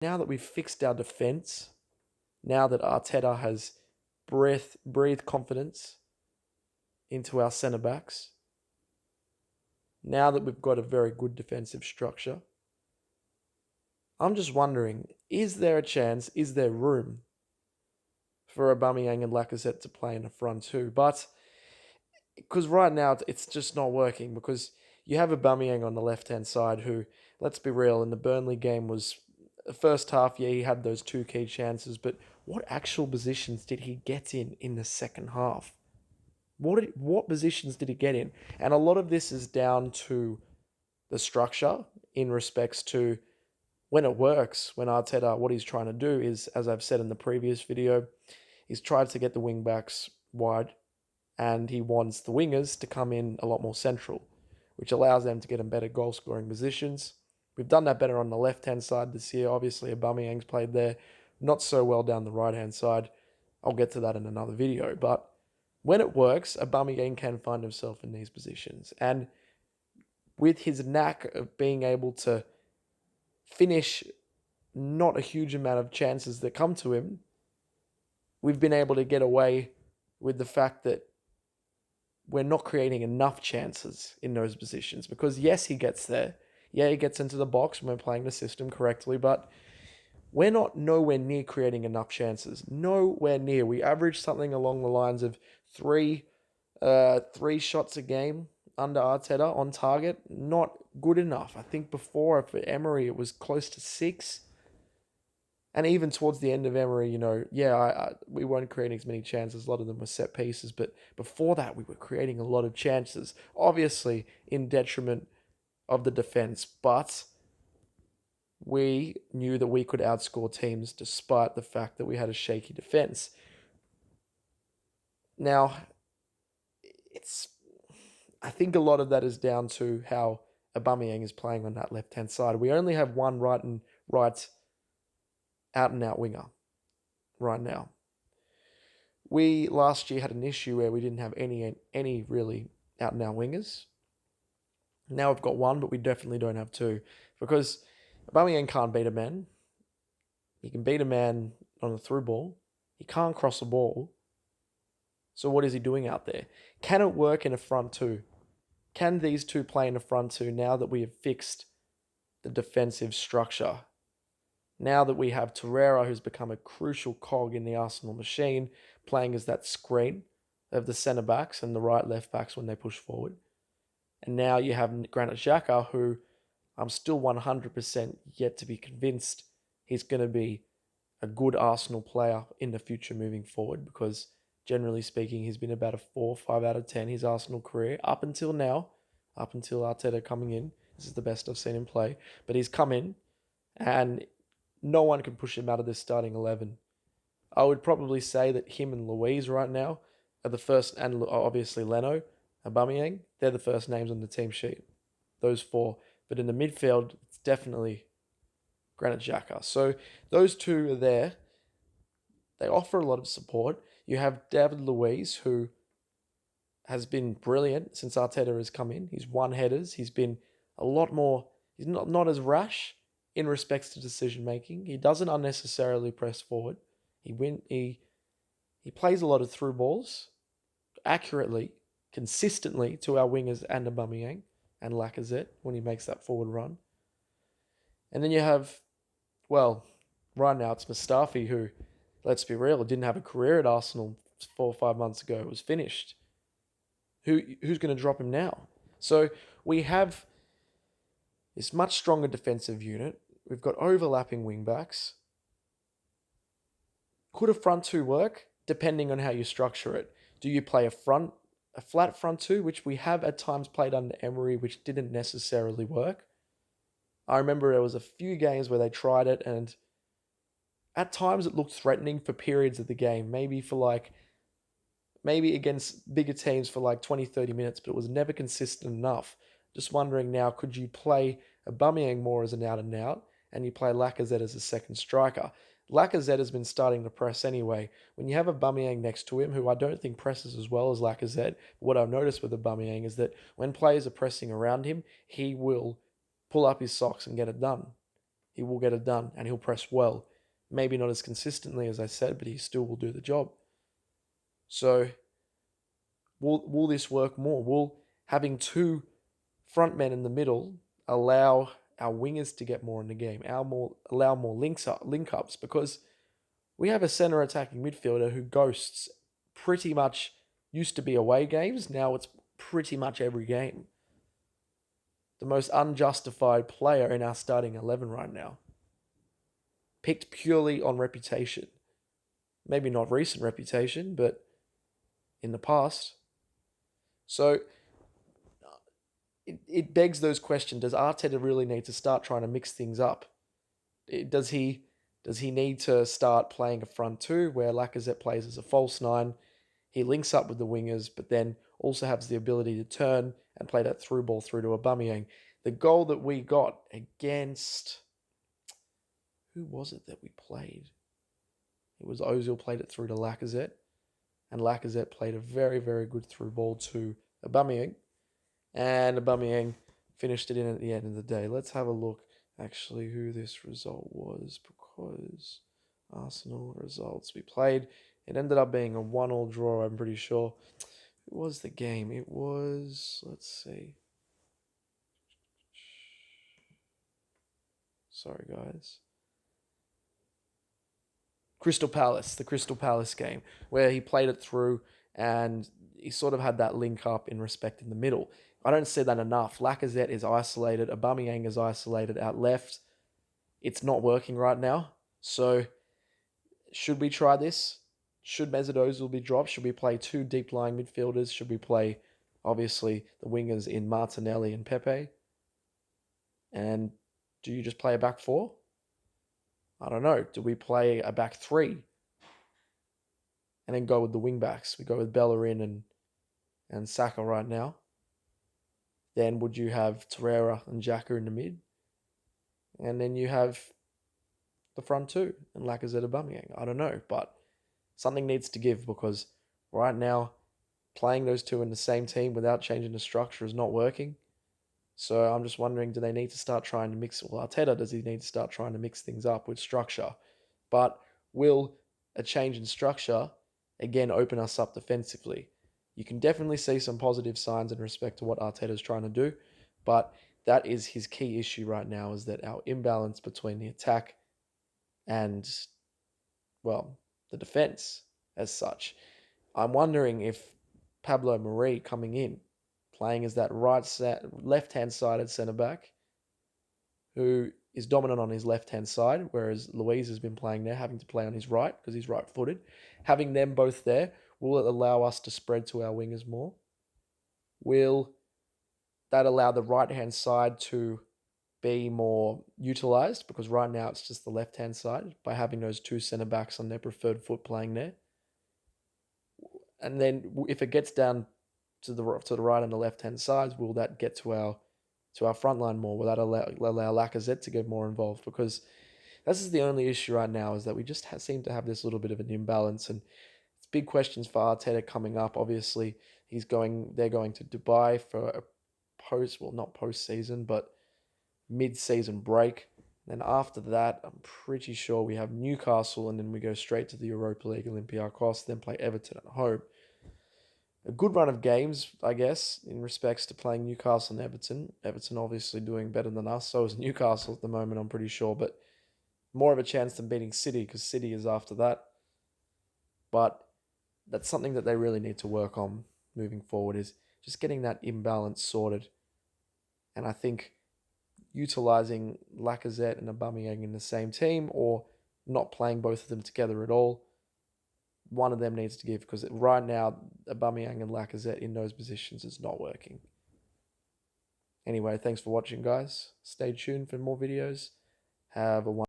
Now that we've fixed our defence, now that Arteta has breathed confidence into our centre backs, now that we've got a very good defensive structure, I'm just wondering, is there a chance, is there room for Aubameyang and Lacazette to play in the front two? But because right now it's just not working, because you have Aubameyang on the left-hand side who, let's be real, in the Burnley game was the first half, yeah, he had those two key chances, but what actual positions did he get in the second half? What positions did he get in? And a lot of this is down to the structure in respects to when it works, when Arteta, what he's trying to do is, as I've said in the previous video, he's tried to get the wing backs wide and he wants the wingers to come in a lot more central, which allows them to get in better goal scoring positions. We've done that better on the left-hand side this year. Obviously, Aubameyang's played there, not so well down the right-hand side. I'll get to that in another video. But when it works, Aubameyang can find himself in these positions. And with his knack of being able to finish not a huge amount of chances that come to him, we've been able to get away with the fact that we're not creating enough chances in those positions. Because yes, he gets there. Yeah, he gets into the box when we're playing the system correctly, but we're not nowhere near creating enough chances. Nowhere near. We average something along the lines of three shots a game under Arteta on target. Not good enough. I think before for Emery it was close to 6. And even towards the end of Emery, we weren't creating as many chances. A lot of them were set pieces. But before that, we were creating a lot of chances. Obviously, in detriment of the defence. But we knew that we could outscore teams despite the fact that we had a shaky defence. Now, I think a lot of that is down to how Aubameyang is playing on that left-hand side. We only have one right out-and-out winger right now. We last year had an issue where we didn't have any really out-and-out wingers. Now we've got one, but we definitely don't have two, because Aubameyang can't beat a man. He can beat a man on a through ball. He can't cross a ball. So what is he doing out there? Can it work in a front two? Can these two play in a front two now that we have fixed the defensive structure? Now that we have Torreira, who's become a crucial cog in the Arsenal machine, playing as that screen of the centre backs and the right left backs when they push forward. And now you have Granit Xhaka, who I'm still 100% yet to be convinced he's going to be a good Arsenal player in the future moving forward, because generally speaking, he's been about a 4 or 5 out of 10 his Arsenal career up until now, up until Arteta coming in. This is the best I've seen him play. But he's come in and no one can push him out of this starting 11. I would probably say that him and Luiz right now are the first, and obviously Leno, Aubameyang, they're the first names on the team sheet. Those 4. But in the midfield, it's definitely Granit Xhaka. So those two are there. They offer a lot of support. You have David Luiz, who has been brilliant since Arteta has come in. He's won headers. He's been a lot more, he's not as rash in respects to decision making. He doesn't unnecessarily press forward. He plays a lot of through balls accurately, consistently to our wingers and Aubameyang and Lacazette when he makes that forward run. And then you have, well, right now it's Mustafi, who, let's be real, didn't have a career at Arsenal 4 or 5 months ago. It was finished. Who's going to drop him now? So we have this much stronger defensive unit. We've got overlapping wing backs. Could a front two work? Depending on how you structure it. Do you play a flat front two, which we have at times played under Emery, which didn't necessarily work? I remember there was a few games where they tried it, and at times it looked threatening for periods of the game. Maybe against bigger teams for like 20, 30 minutes, but it was never consistent enough. Just wondering now, could you play Aubameyang more as an out-and-out, and you play Lacazette as a second striker? Lacazette has been starting to press anyway. When you have Aubameyang next to him, who I don't think presses as well as Lacazette, what I've noticed with Aubameyang is that when players are pressing around him, he will pull up his socks and get it done. he will get it done and he'll press well. Maybe not as consistently as I said, but he still will do the job. So will this work more? Will having two front men in the middle allow our wingers to get more in the game, allow more link ups, because we have a center attacking midfielder who ghosts pretty much. Used to be away games, now it's pretty much every game. The most unjustified player in our starting 11 right now. Picked purely on reputation. Maybe not recent reputation, but in the past. So it begs those questions. Does Arteta really need to start trying to mix things up? Does he need to start playing a front two where Lacazette plays as a false nine? He links up with the wingers, but then also has the ability to turn and play that through ball through to Aubameyang. The goal that we got against... Who was it that we played? It was Ozil played it through to Lacazette, and Lacazette played a very, very good through ball to Aubameyang, and Aubameyang finished it in at the end of the day. Let's have a look, actually, who this result was, because Arsenal results we played... It ended up being a 1-1 draw, I'm pretty sure. Who was the game? It was... Let's see. Sorry, guys. Crystal Palace. The Crystal Palace game, where he played it through and he sort of had that link up in respect in the middle. I don't see that enough. Lacazette is isolated. Aubameyang is isolated out left. It's not working right now. So, should we try this? Should Mesut Ozil be dropped? Should we play two deep-lying midfielders? Should we play, obviously, the wingers in Martinelli and Pepe? And do you just play a back four? I don't know. Do we play a back three? And then go with the wing-backs? We go with Bellerin and Saka right now. Then would you have Torreira and Xhaka in the mid? And then you have the front two and Lacazette Aubameyang. I don't know, but something needs to give, because right now, playing those two in the same team without changing the structure is not working. So I'm just wondering, do they need to start trying to mix... Well, Arteta, does he need to start trying to mix things up with structure? But will a change in structure, again, open us up defensively? You can definitely see some positive signs in respect to what Arteta is trying to do, but that is his key issue right now, is that our imbalance between the attack and, well, the defense as such. I'm wondering if Pablo Mari coming in, playing as that left-hand sided centre-back, who is dominant on his left-hand side, whereas Luiz has been playing there, having to play on his right because he's right-footed. Having them both there, will it allow us to spread to our wingers more? Will that allow the right-hand side to be more utilised? Because right now it's just the left-hand side, by having those two centre-backs on their preferred foot playing there. And then if it gets down to the right and the left-hand sides, will that get to our front line more? Will that allow Lacazette to get more involved? Because this is the only issue right now, is that we just seem to have this little bit of an imbalance, and it's big questions for Arteta coming up. Obviously, they're going to Dubai for a not post-season, but mid-season break. Then after that, I'm pretty sure we have Newcastle, and then we go straight to the Europa League, Olympiacos, then play Everton at home. A good run of games, I guess, in respects to playing Newcastle and Everton. Everton obviously doing better than us, so is Newcastle at the moment, I'm pretty sure, but more of a chance than beating City, because City is after that. But that's something that they really need to work on moving forward, is just getting that imbalance sorted. And I think utilising Lacazette and Aubameyang in the same team, or not playing both of them together at all, one of them needs to give, because right now, Aubameyang and Lacazette in those positions is not working. Anyway, thanks for watching, guys. Stay tuned for more videos. Have a wonderful